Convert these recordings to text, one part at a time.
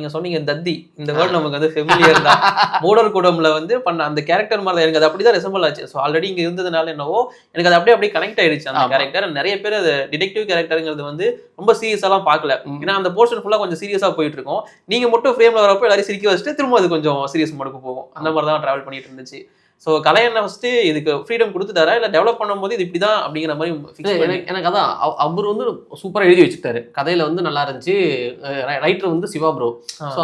நீங்க சொன்னீங்க தத்தி இந்த வேர்ட் நமக்கு வந்து ஃபெமிலியர் தான். மூடர் குடம்ல வந்து பண்ண அந்த கேரக்டர் மாதிரி எனக்கு அது அப்படிதான் ரெசம்பிள் ஆச்சு. ஸோ ஆல்ரெடி இங்க இருந்ததுனால என்னவோ எனக்கு அது அப்படியே கனெக்ட் ஆயிடுச்சு அந்த கேரக்டர். நிறைய பேர் அது டிடெக்டிவ் கேரக்டருங்கிறது வந்து ரொம்ப சீரியஸாலாம் பார்க்கல. ஏன்னா அந்த போர்ஷன் ஃபுல்லா கொஞ்சம் சீரியஸா போயிட்டு இருக்கும். நீங்க மட்டும் ஃப்ரேம்ல வரப்போ எல்லாரும் சிரிக்க வச்சுட்டு திரும்ப அது கொஞ்சம் சீரியஸ் மோடுக்கு போகும். அந்த மாதிரி தான் டிராவல் பண்ணிட்டு இருந்துச்சு. ஸோ கலையண்ணா ஃபர்ஸ்ட் இதுக்கு ஃப்ரீடம் கொடுத்துட்டாரா இல்லை டெவலப் பண்ணும்போது இது இப்படிதான் அப்படிங்கிற மாதிரி எனக்கு அதான் அவர் வந்து சூப்பராக எழுதி வச்சுட்டாரு. கதையில வந்து நல்லா இருந்துச்சு. ரைட்டர் வந்து சிவா ப்ரோ. ஸோ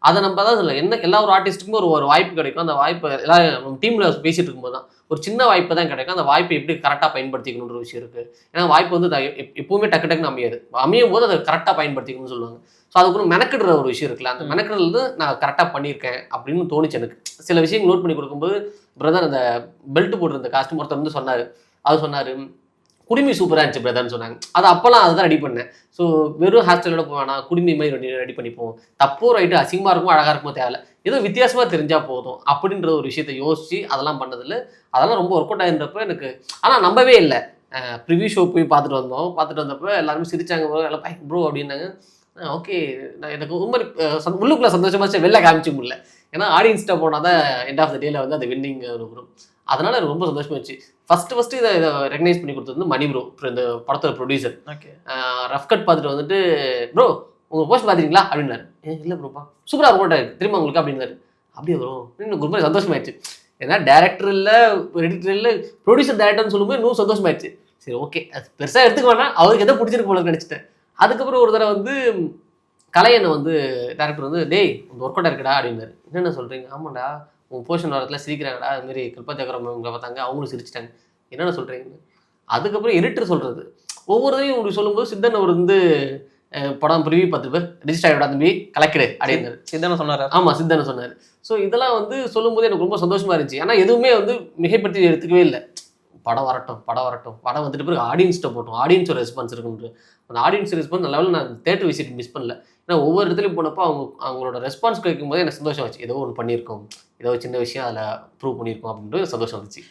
அதை நம்ம தான் இல்லை என்ன எல்லா ஒரு ஆர்டிஸ்ட்டுக்கும் ஒரு வாய்ப்பு கிடைக்கும். அந்த வாய்ப்பை எல்லாரும் டீம்ல பேசிட்டு இருக்கும்போது தான் ஒரு சின்ன வாய்ப்பு தான் கிடைக்கும். அந்த வாய்ப்பை எப்படி கரெக்டாக பயன்படுத்திக்கணுன்ற விஷயம் இருக்கு. ஏன்னா வாய்ப்பு வந்து எப்பவுமே டக்கு டக்குன்னு அமையாது. அமையும் போது அதை கரெக்டாக பயன்படுத்திக்கணும்னு சொல்லுவாங்க. ஸோ அதுக்கு மெனக்கிடுற ஒரு விஷயம் இருக்குல்ல, அந்த மெனக்கிடுறது வந்து நான் கரெக்டாக பண்ணியிருக்கேன் அப்படின்னு தோணுச்சு எனக்கு. சில விஷயங்கள் நோட் பண்ணி கொடுக்கும்போது பிரதர் அந்த பெல்ட் போட்டிருந்த காஸ்ட்யூம் ஒருத்தர் வந்து சொன்னார். அது சொன்னார் குடுமி சூப்பராக இருந்துச்சு பிரதர்னு சொன்னாங்க. அது அப்போல்லாம் அதுதான் ரெடி பண்ணேன். ஸோ வெறும் ஹேர் ஸ்டைலோட போவேனா குடுமி மாதிரி ரெடி பண்ணிப்போம். தப்போ ரைட்டு அசிங்கமாக இருக்குமோ அழகாக இருக்குமோ தேவையில்ல, ஏதோ வித்தியாசமாக தெரிஞ்சால் போதும் அப்படின்ற ஒரு விஷயத்தை யோசிச்சு அதெல்லாம் பண்ணதில்லை. அதெல்லாம் ரொம்ப ஒர்க் அவுட் ஆகின்றப்ப எனக்கு ஆனால் நம்பவே இல்லை. ப்ரிவியூ ஷோ போய் பார்த்துட்டு வந்தோம். பார்த்துட்டு வந்தப்போ எல்லாருமே சிரிச்சாங்க எல்லாம் பைக் ப்ரோ அப்படின்னாங்க. ஓகே நான் எனக்கு ரொம்ப உள்ளுக்குள்ள சந்தோஷமா வெளில காமிச்சு முடியல. ஏன்னா ஆடியன்ஸ்கிட்ட போனால் தான் எண்ட் ஆஃப் த டேல வந்து அது வின்னிங் வரும். அதனால எனக்கு ரொம்ப சந்தோஷமா இருந்துச்சு. ஃபர்ஸ்ட் இதை ரெகனைஸ் பண்ணி கொடுத்தது வந்து மணி ப்ரோ, இந்த படத்தோட ப்ரொடியூசர். ரஃப் கட் பார்த்துட்டு வந்துட்டு ப்ரோ உங்கள் போஸ்ட் பார்த்துருக்கீங்களா அப்படின்னாரு. இல்லை ப்ரோப்பா சூப்பராக இருக்கும் இருக்கு திரும்ப உங்களுக்கு அப்படின்னாரு. அப்படியே வரும் எனக்கு ரொம்ப சந்தோஷமாயிடுச்சு. ஏன்னா டேரக்டர் இல்லை எடிட்டர் இல்லை ப்ரொடியூசர் டேரக்டர்னு சொல்லும்போது இன்னும் சந்தோஷமாயிடுச்சு. சரி ஓகே அது பெருசாக எடுத்துக்க வேணாம், அவருக்கு எதோ பிடிச்சிருக்கு போல நினச்சிட்டேன். அதுக்கப்புறம் ஒரு தடவை வந்து கலையனை வந்து டேரக்டர் வந்து டேய் உங்கள் ஒர்க் அவுட் இருக்குடா அப்படின்னாரு. என்னென்ன சொல்கிறீங்க? ஆமாண்டா உங்கள் போர்ஷன் வரத்துல சிரிக்கிறாங்கடா, அதுமாரி கிருப்பாத்தியாகரம் இவங்களை பார்த்தாங்க அவங்களும் சிரிச்சிட்டாங்க, என்னென்ன சொல்கிறீங்கன்னு. அதுக்கப்புறம் எடிட்டர் சொல்கிறது ஒவ்வொருத்தையும் இப்படி சொல்லும்போது சித்தன் அவர் வந்து படம் ப்ரிவியூ 10 பேர் ரிஜிஸ்டர் ஆகிவிடா தம்பி கலெக்டு அப்படின்னாரு. சித்தனை சொன்னார். ஆமாம் சித்தனை சொன்னார். ஸோ இதெல்லாம் வந்து சொல்லும்போது எனக்கு ரொம்ப சந்தோஷமாக இருந்துச்சு. ஆனால் எதுவுமே வந்து மிகைப்படுத்தி எடுத்துக்கவே இல்லை. படம் வரட்டும் படம் வந்துட்டு பிறகு ஆடியன்ஸ்கிட்ட போட்டோம், ஆடியன்ஸோட ரெஸ்பான்ஸ் இருக்குன்ற அந்த ஆடியன்ஸ் ரெஸ்பான்ஸ் நல்ல நான் தேட்டர் விசிட் மிஸ் பண்ணல. ஏன்னா ஒவ்வொரு இடத்துலையும் போனப்போ அவங்களோட ரெஸ்பான்ஸ் கிடைக்கும் போது எனக்கு சந்தோஷம் ஆச்சு. ஏதோ ஒன்று பண்ணியிருக்கோம், ஏதோ சின்ன விஷயம் அதில் ப்ரூவ் பண்ணியிருக்கோம் அப்படின்றது சந்தோஷம் வந்துச்சு.